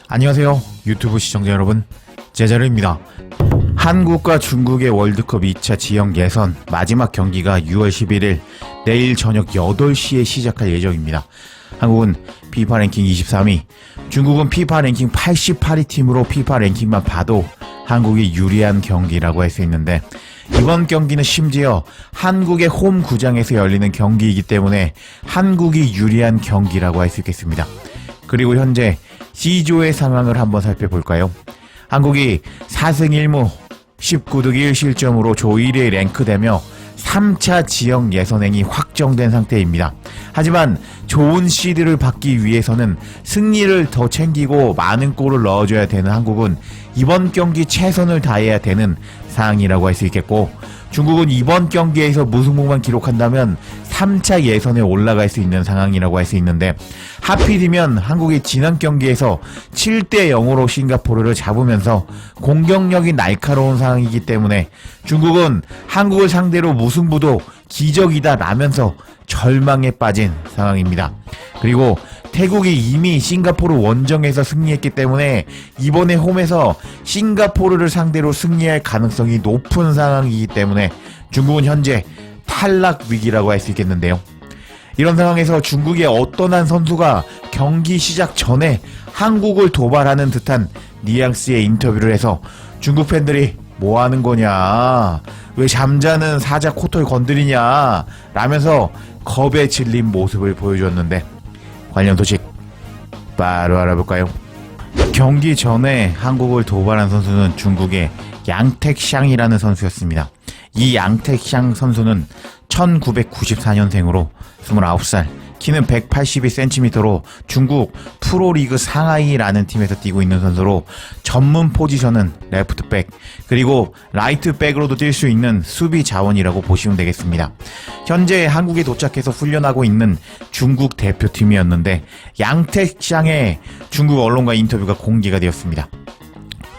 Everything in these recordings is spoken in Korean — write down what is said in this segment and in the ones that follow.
안녕하세요 유튜브 시청자 여러분, 제자르입니다. 한국과 중국의 월드컵 2차 지역 예선 마지막 경기가 6월 11일 내일 저녁 8시에 시작할 예정입니다. 한국은 피파 랭킹 23위, 중국은 피파 랭킹 88위 팀으로 피파 랭킹만 봐도 한국이 유리한 경기라고 할 수 있는데, 이번 경기는 심지어 한국의 홈 구장에서 열리는 경기이기 때문에 한국이 유리한 경기라고 할 수 있겠습니다. 그리고 현재 C조의 상황을 한번 살펴볼까요? 한국이 4승 1무 19득 1실점으로 조 1위에 랭크되며 3차 지역 예선행이 확정된 상태입니다. 하지만 좋은 시드를 받기 위해서는 승리를 더 챙기고 많은 골을 넣어줘야 되는 한국은 이번 경기 최선을 다해야 되는 상황이라고 할 수 있겠고, 중국은 이번 경기에서 무승부만 기록한다면 3차 예선에 올라갈 수 있는 상황이라고 할 수 있는데, 하필이면 한국이 지난 경기에서 7대 0으로 싱가포르를 잡으면서 공격력이 날카로운 상황이기 때문에 중국은 한국을 상대로 무승부도 기적이다 라면서 절망에 빠진 상황입니다. 그리고 태국이 이미 싱가포르 원정에서 승리했기 때문에 이번에 홈에서 싱가포르를 상대로 승리할 가능성이 높은 상황이기 때문에 중국은 현재 탈락 위기라고 할 수 있겠는데요. 이런 상황에서 중국의 어떤 한 선수가 경기 시작 전에 한국을 도발하는 듯한 뉘앙스의 인터뷰를 해서 중국 팬들이 뭐 하는 거냐, 왜 잠자는 사자 코털 건드리냐 라면서 겁에 질린 모습을 보여주었는데, 관련 소식 바로 알아볼까요? 경기 전에 한국을 도발한 선수는 중국의 양택샹이라는 선수였습니다. 이 양택샹 선수는 1994년생으로 29살, 키는 182cm로 중국 프로리그 상하이라는 팀에서 뛰고 있는 선수로 전문 포지션은 레프트백, 그리고 라이트백으로도 뛸 수 있는 수비 자원이라고 보시면 되겠습니다. 현재 한국에 도착해서 훈련하고 있는 중국 대표팀이었는데, 양택샹의 중국 언론과 인터뷰가 공개가 되었습니다.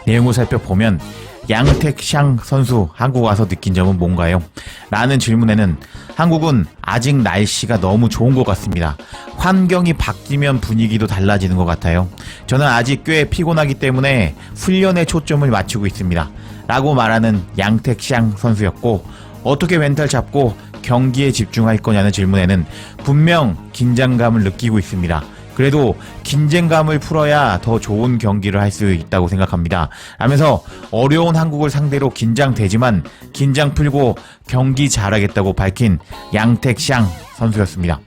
내용을 살펴보면 양택샹 선수 한국 와서 느낀 점은 뭔가요? 라는 질문에는 한국은 아직 날씨가 너무 좋은 것 같습니다. 환경이 바뀌면 분위기도 달라지는 것 같아요. 저는 아직 꽤 피곤하기 때문에 훈련에 초점을 맞추고 있습니다. 라고 말하는 양택샹 선수였고, 어떻게 멘탈 잡고 경기에 집중할 거냐는 질문에는 분명 긴장감을 느끼고 있습니다. 그래도 긴장감을 풀어야 더 좋은 경기를 할 수 있다고 생각합니다. 라면서 어려운 한국을 상대로 긴장되지만 긴장 풀고 경기 잘하겠다고 밝힌 양택샹 선수였습니다.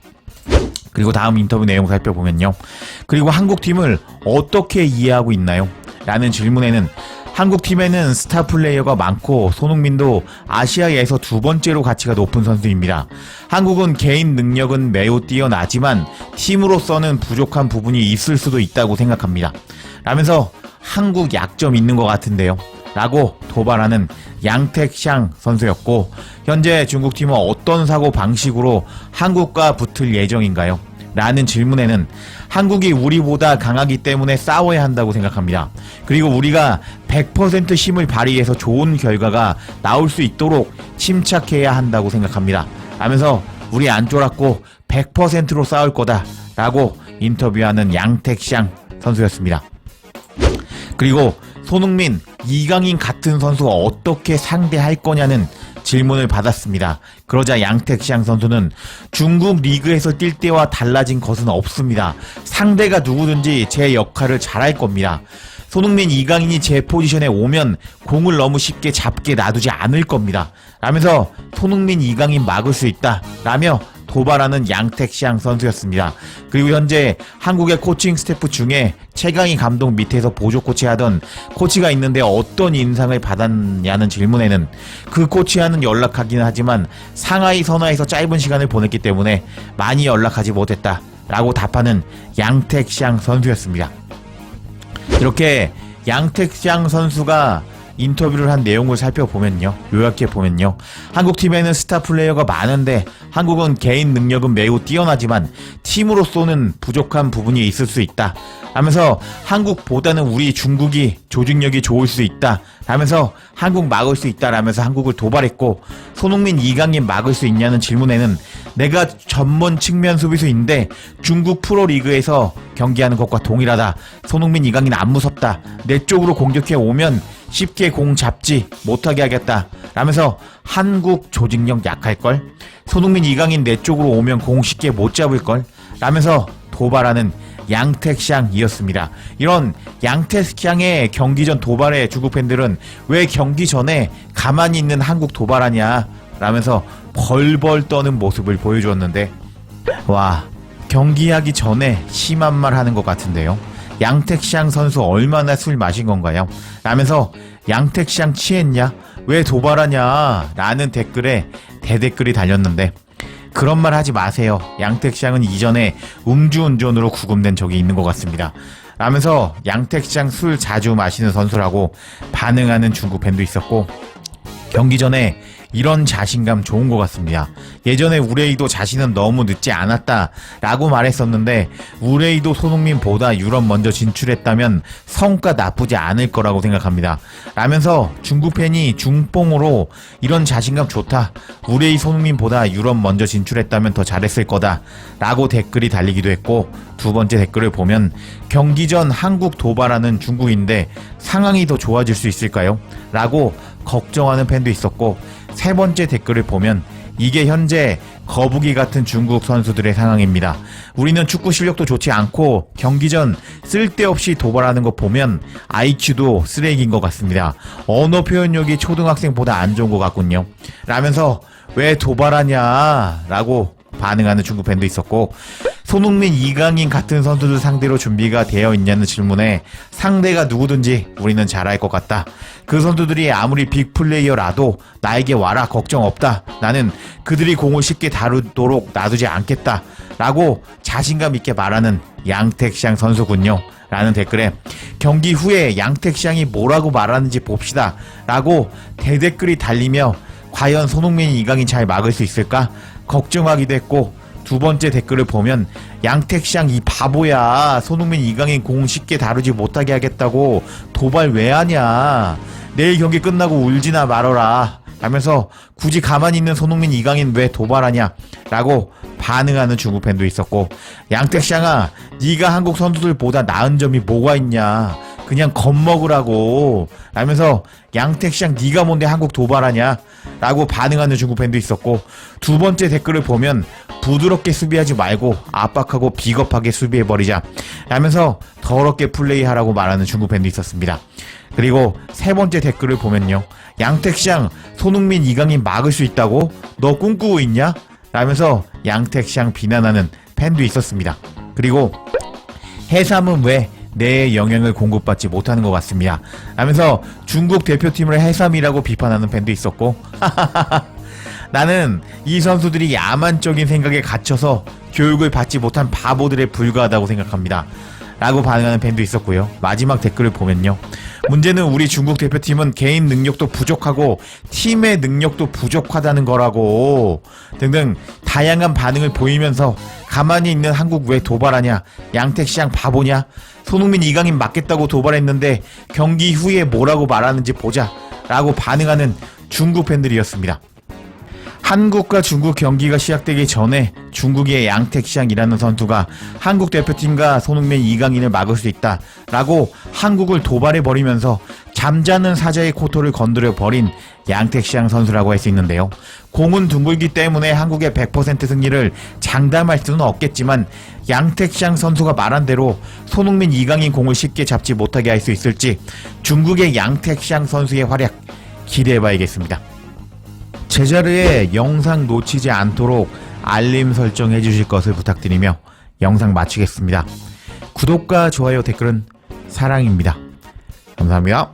그리고 다음 인터뷰 내용 살펴보면요. 그리고 한국팀을 어떻게 이해하고 있나요? 라는 질문에는 한국팀에는 스타 플레이어가 많고 손흥민도 아시아에서 두 번째로 가치가 높은 선수입니다. 한국은 개인 능력은 매우 뛰어나지만 팀으로서는 부족한 부분이 있을 수도 있다고 생각합니다. 라면서 한국 약점 있는 것 같은데요. 라고 도발하는 양택샹 선수였고, 현재 중국팀은 어떤 사고 방식으로 한국과 붙을 예정인가요? 라는 질문에는 한국이 우리보다 강하기 때문에 싸워야 한다고 생각합니다. 그리고 우리가 100% 힘을 발휘해서 좋은 결과가 나올 수 있도록 침착해야 한다고 생각합니다. 라면서 우리 안 쫄았고 100%로 싸울 거다 라고 인터뷰하는 양택샹 선수였습니다. 그리고 손흥민, 이강인 같은 선수가 어떻게 상대할 거냐는 질문을 받았습니다. 그러자 양택샹 선수는 중국 리그에서 뛸 때와 달라진 것은 없습니다. 상대가 누구든지 제 역할을 잘할 겁니다. 손흥민, 이강인이 제 포지션에 오면 공을 너무 쉽게 잡게 놔두지 않을 겁니다. 라면서 손흥민, 이강인 막을 수 있다 라며 도발하는 양택샹 선수였습니다. 그리고 현재 한국의 코칭 스태프 중에 최강희 감독 밑에서 보조 코치하던 코치가 있는데 어떤 인상을 받았냐는 질문에는 그 코치와는 연락하기는 하지만 상하이 선화에서 짧은 시간을 보냈기 때문에 많이 연락하지 못했다 라고 답하는 양택샹 선수였습니다. 이렇게 양택샹 선수가 인터뷰를 한 내용을 살펴보면요, 요약해보면요, 한국팀에는 스타 플레이어가 많은데 한국은 개인 능력은 매우 뛰어나지만 팀으로서는 부족한 부분이 있을 수 있다 하면서 한국보다는 우리 중국이 조직력이 좋을 수 있다 라면서 한국 막을 수 있다 라면서 한국을 도발했고, 손흥민, 이강인 막을 수 있냐는 질문에는 내가 전문 측면 수비수인데 중국 프로리그에서 경기하는 것과 동일하다. 손흥민, 이강인 안 무섭다. 내 쪽으로 공격해 오면 쉽게 공 잡지 못하게 하겠다. 라면서 한국 조직력 약할걸? 손흥민, 이강인 내 쪽으로 오면 공 쉽게 못 잡을걸? 라면서 도발하는 양택샹이었습니다. 이런 양택샹의 경기 전 도발에 중국 팬들은 왜 경기 전에 가만히 있는 한국 도발하냐 라면서 벌벌 떠는 모습을 보여주었는데, 와, 경기하기 전에 심한 말 하는 것 같은데요. 양택샹 선수 얼마나 술 마신 건가요? 라면서 양택샹 취했냐? 왜 도발하냐? 라는 댓글에 대댓글이 달렸는데, 그런 말 하지 마세요. 양택샹은 이전에 음주운전으로 구금된 적이 있는 것 같습니다. 라면서 양택샹 술 자주 마시는 선수라고 반응하는 중국 팬도 있었고, 경기 전에 이런 자신감 좋은 것 같습니다. 예전에 우레이도 자신은 너무 늦지 않았다 라고 말했었는데, 우레이도 손흥민보다 유럽 먼저 진출했다면 성과 나쁘지 않을 거라고 생각합니다. 라면서 중국 팬이 중뽕으로 이런 자신감 좋다, 우레이 손흥민보다 유럽 먼저 진출했다면 더 잘했을 거다 라고 댓글이 달리기도 했고, 두 번째 댓글을 보면 경기 전 한국 도발하는 중국인데 상황이 더 좋아질 수 있을까요? 라고 걱정하는 팬도 있었고, 세 번째 댓글을 보면 이게 현재 거북이 같은 중국 선수들의 상황입니다. 우리는 축구 실력도 좋지 않고 경기 전 쓸데없이 도발하는 거 보면 IQ도 쓰레기인 것 같습니다. 언어 표현력이 초등학생보다 안 좋은 것 같군요. 라면서 왜 도발하냐 라고 반응하는 중국 팬도 있었고, 손흥민, 이강인 같은 선수들 상대로 준비가 되어 있냐는 질문에 상대가 누구든지 우리는 잘할 것 같다. 그 선수들이 아무리 빅플레이어라도 나에게 와라, 걱정 없다. 나는 그들이 공을 쉽게 다루도록 놔두지 않겠다. 라고 자신감 있게 말하는 양택샹 선수군요. 라는 댓글에 경기 후에 양택샹이 뭐라고 말하는지 봅시다. 라고 대댓글이 달리며 과연 손흥민, 이강인 잘 막을 수 있을까? 걱정하기도 했고, 두 번째 댓글을 보면 양택샹 이 바보야, 손흥민, 이강인 공 쉽게 다루지 못하게 하겠다고 도발 왜 하냐, 내일 경기 끝나고 울지나 말어라 하면서 굳이 가만히 있는 손흥민, 이강인 왜 도발하냐 라고 반응하는 중국 팬도 있었고, 양택샹아, 네가 한국 선수들보다 나은 점이 뭐가 있냐, 그냥 겁먹으라고 라면서 양택샹 네가 뭔데 한국 도발하냐 라고 반응하는 중국 팬도 있었고, 두 번째 댓글을 보면 부드럽게 수비하지 말고 압박하고 비겁하게 수비해버리자 라면서 더럽게 플레이하라고 말하는 중국 팬도 있었습니다. 그리고 세 번째 댓글을 보면요, 양택샹 손흥민, 이강인 막을 수 있다고? 너 꿈꾸고 있냐? 라면서 양택샹 비난하는 팬도 있었습니다. 그리고 해삼은 왜 내 영향을 공급받지 못하는 것 같습니다 라면서 중국 대표팀을 해삼이라고 비판하는 팬도 있었고, 나는 이 선수들이 야만적인 생각에 갇혀서 교육을 받지 못한 바보들에 불과하다고 생각합니다 라고 반응하는 팬도 있었고요. 마지막 댓글을 보면요, 문제는 우리 중국 대표팀은 개인 능력도 부족하고 팀의 능력도 부족하다는 거라고 등등 다양한 반응을 보이면서 가만히 있는 한국 왜 도발하냐, 양택샹 바보냐, 손흥민, 이강인 맞겠다고 도발했는데 경기 후에 뭐라고 말하는지 보자 라고 반응하는 중국 팬들이었습니다. 한국과 중국 경기가 시작되기 전에 중국의 양택샹이라는 선수가 한국 대표팀과 손흥민, 이강인을 막을 수 있다 라고 한국을 도발해버리면서 잠자는 사자의 코털을 건드려버린 양택샹 선수라고 할 수 있는데요. 공은 둥글기 때문에 한국의 100% 승리를 장담할 수는 없겠지만, 양택샹 선수가 말한 대로 손흥민, 이강인 공을 쉽게 잡지 못하게 할 수 있을지 중국의 양택샹 선수의 활약 기대해봐야겠습니다. 제자리에 영상 놓치지 않도록 알림 설정해 주실 것을 부탁드리며 영상 마치겠습니다. 구독과 좋아요, 댓글은 사랑입니다. 감사합니다.